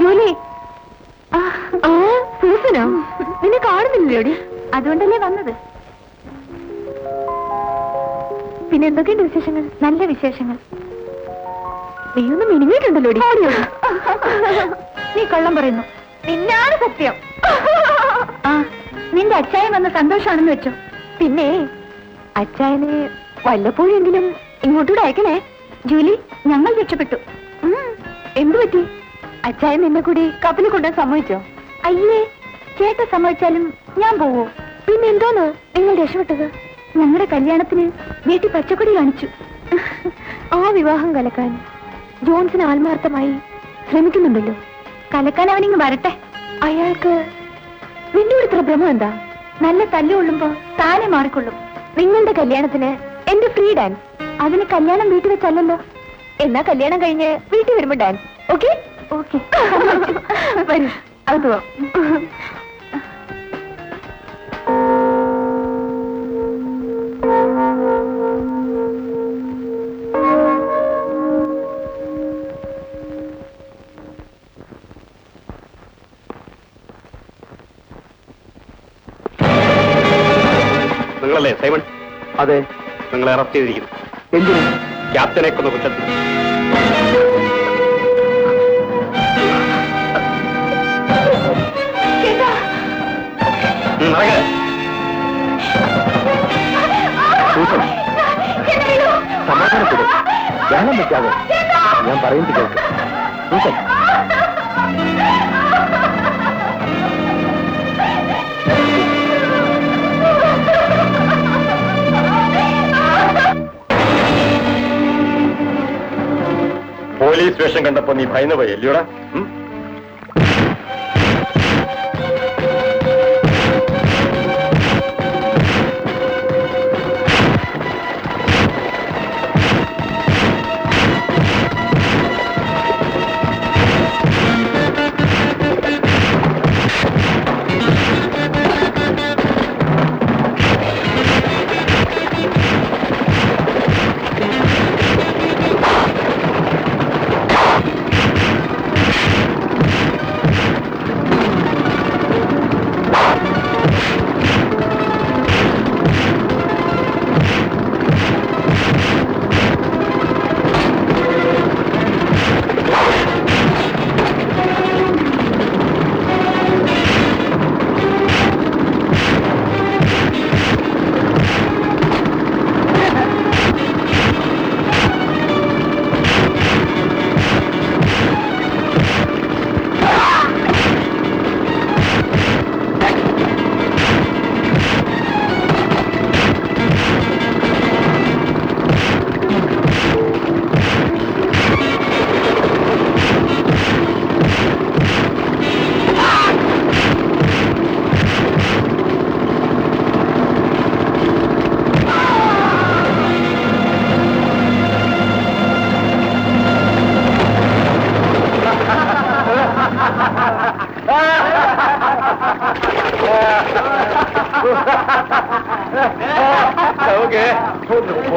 ജോലി സൂസനോ? നിന്നെ കാണുന്നില്ലോടി, അതുകൊണ്ടല്ലേ വന്നത്. പിന്നെ എന്തൊക്കെയുണ്ട് വിശേഷങ്ങൾ? നല്ല വിശേഷങ്ങൾ. നീ ഒന്ന് മിനിങ്ങിയിട്ടുണ്ടല്ലോടി. നീ കള്ളം പറയുന്നു. നിന്നാണ് സത്യം. നിന്റെ അച്ചായൻ വന്ന സന്തോഷമാണെന്ന് വെച്ചോ. പിന്നെ അച്ചായനെ വല്ലപ്പോഴെങ്കിലും ഇങ്ങോട്ടൂടെ അയക്കണേ. ജൂലി, ഞങ്ങൾ രക്ഷപ്പെട്ടു. എന്തു പറ്റി? അച്ചായൻ നിന്നെ കൂടി കപ്പലിൽ കൊണ്ടുപോകാൻ സമ്മതിച്ചോ? അയ്യേ, ചേട്ടൻ സമ്മതിച്ചാലും ഞാൻ പോവോ? പിന്നെ എന്തോന്ന് നിങ്ങൾ രക്ഷപ്പെട്ടത്? ഞങ്ങളുടെ കല്യാണത്തിന് വീട്ടിൽ പച്ചക്കൊടി കാണിച്ചു. ആ വിവാഹം കലക്കാൻ ജോൺസിന് ആത്മാർത്ഥമായി ശ്രമിക്കുന്നുണ്ടല്ലോ. കലക്കാൻ അവനിങ്ങ് വരട്ടെ. അയാൾക്ക് നിന്നോട് ഇത്ര ഭ്രമം എന്താ? നല്ല തല്ലുകൊള്ളുമ്പോ താനെ മാറിക്കൊള്ളും. നിങ്ങളുടെ കല്യാണത്തിന് എന്റെ ഫ്രീ ഡാൻസ്. അതിന് കല്യാണം വീട്ടിൽ വെച്ചല്ലോ. എന്നാ കല്യാണം കഴിഞ്ഞ് വീട്ടിൽ വരുമ്പോ ഡാൻസ്. Okay okay. വരൂ, അത് പോവാം. നിങ്ങളല്ലേ സൈമൺ? അതെ. നിങ്ങളെ അറസ്റ്റ് ചെയ്തിരിക്കുന്നു. എന്തിനു? ക്യാപ്റ്റനെ കൊന്ന കുറ്റത്തിൽ. സമാധാനപ്പെടും, ധ്യാനം വെക്കാതെ. ഞാൻ പറയുന്നത് കേൾക്ക്. പോലീസ് വേഷം കണ്ടപ്പോ നീ ഭയന്നു പോയി അല്ലയോടാ?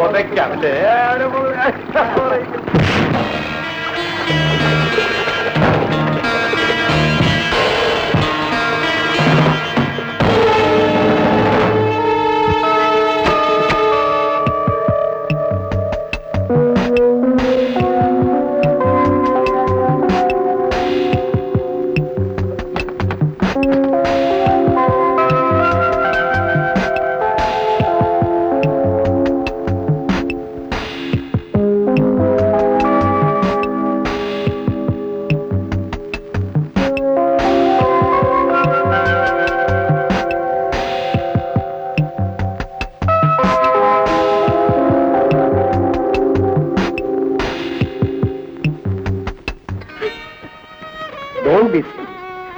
പുതയ്ക്കല്ലേ?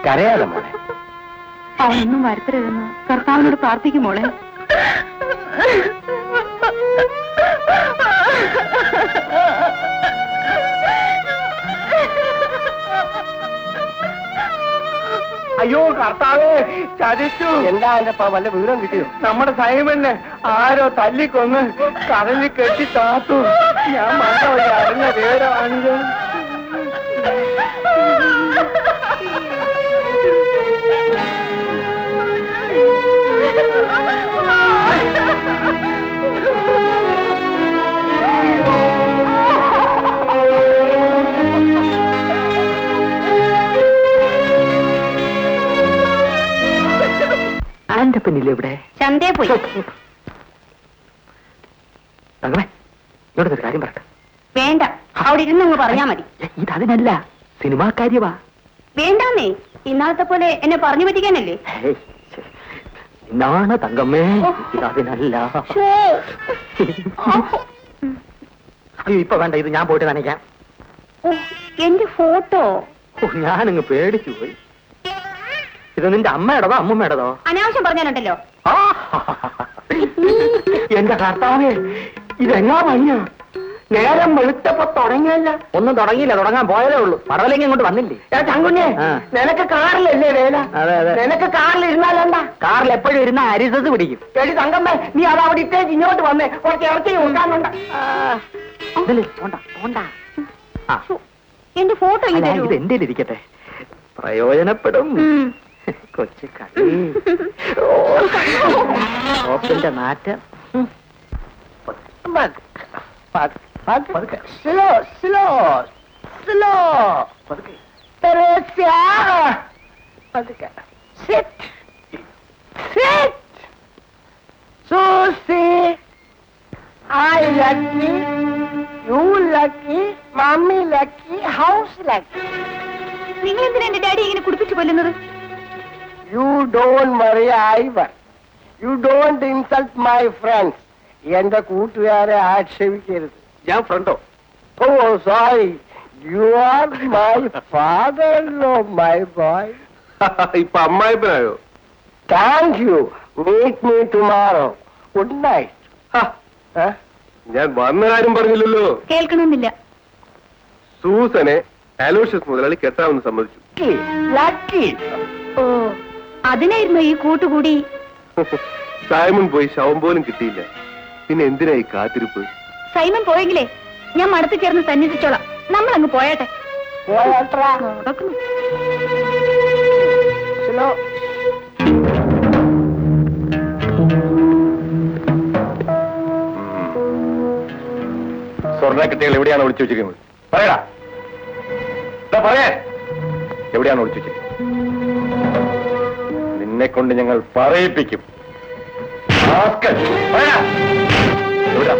കരയാതെ മോളെ. അവനൊന്നും വരുത്തരുതെന്ന് കർത്താവിനോട് പ്രാർത്ഥിക്കും മോളെ. അയ്യോ കർത്താവേ, ചതിച്ചു. എന്താ എന്റെ വല്ല വിവരം കിട്ടിയോ? നമ്മുടെ സൈമനെ ആരോ തല്ലിക്കൊന്ന് കടലിൽ കെട്ടി താത്തു. ഞാൻ മണ്ടോ അറിഞ്ഞ വിവരമാണിത്. ആൻ്റപ്പനില്ലേ ഇവിടെ? ചന്തയെ പോയി. തങ്ങളെ ഇങ്ങോട്ടൊരു കാര്യം പറയട്ടെ. വേണ്ട, അവിടെ ഇരുന്നങ്ങ് പറഞ്ഞാ മതി. ഇതതിനല്ല, സിനിമാ കാര്യവാ. വേണ്ടാന്നേ, ഇന്നാളത്തെ പോലെ എന്നെ പറഞ്ഞു പറ്റിക്കാനല്ലേ? ഇന്നാണ് തങ്കമ്മേ, ഇതതിനല്ല. അയ്യോ ഇപ്പൊ വേണ്ട, ഇത് ഞാൻ പോയിട്ട് നനയ്ക്കാം. എന്റെ ഫോട്ടോ ഞാനങ്ങ് പേടിച്ചു പോയി. ഇത് നിന്റെ അമ്മയുടേതോ അമ്മൂമ്മയുടേതോ? അനാവശ്യം പറഞ്ഞാലുണ്ടല്ലോ. എന്റെ കർത്താവേ, ഇതെങ്ങാ പണിയാ? നേരം വെളുത്തപ്പോ തുടങ്ങിയല്ല. ഒന്നും തുടങ്ങിയില്ല, തുടങ്ങാൻ പോയതേ ഉള്ളൂ. പടവലെങ്കിൽ ഇങ്ങോട്ട് വന്നില്ലേ? ചങ്കുഞ്ഞേ, നിനക്ക് കാറിലല്ലേ വേല? അതെ അതെ, നിനക്ക് കാറിൽ ഇരുന്നാലെന്താ? കാറിൽ എപ്പോഴും ഇരുന്ന അരിസസ് പിടിക്കും. എടി തങ്കമ്മേ, നീ അത് അവിടെ ഇട്ടേക്ക് ഇങ്ങോട്ട് വന്നേ, കുറച്ച് ഇറച്ചി കൊടുക്കാനുണ്ട്. എന്റെ ഫോട്ടോ ഇത് എന്റെ ഇരിക്കട്ടെ, പ്രയോജനപ്പെടും. കൊച്ചു കളി ഓപ്പിന്റെ നാറ്റം. Slow slow slow sit sit. Susie, I lucky, you lucky, mommy lucky, house lucky. നിങ്ങൾ എന്തിനാ എന്റെ ഡാഡി ഇങ്ങനെ കുടിപ്പിച്ചു കൊല്ലുന്നത്? You don't worry, Ivan. You don't insult my friends. എന്റെ കൂട്ടുകാരെ ആക്ഷേപിക്കരുത്. ഞാൻ ഫ്രണ്ടോ? Oh sorry, you are my father law my boy. ഇപ്പൊ അമ്മായിപ്പനായോ? Thank you. Meet me tomorrow. Good night. ഞാൻ വന്ന കാര്യം പറഞ്ഞില്ലല്ലോ. കേൾക്കണമെന്നില്ല. സൂസനെ അലോഷ്യസ് മുതലാളി കെട്ടാമെന്ന് സമ്മതിച്ചു. ലക്കി. ഓ, അതിനായിരുന്നു ഈ കൂട്ടുകൂടി. സൈമൺ പോയി ശവം പോലും കിട്ടിയില്ല. പിന്നെ എന്തിനാ ഈ കാത്തിരിപ്പ്? സൈമൺ പോയെങ്കിലേ ഞാൻ മടത്ത് ചേർന്ന് സന്യസിച്ചോളാം. നമ്മൾ അങ്ങ് പോയാട്ടെ. നടക്കുന്നു. സ്വർണ്ണക്കെട്ടികൾ എവിടെയാണ് ഒളിച്ചു വെച്ചിരിക്കുന്നത്? പറയടാ, പറയാ, എവിടെയാണ് ഒളിച്ചു വെച്ചിരിക്കുന്നത്? നിന്നെ കൊണ്ട് ഞങ്ങൾ പറയിപ്പിക്കും. പറയടാ, എവിടാ?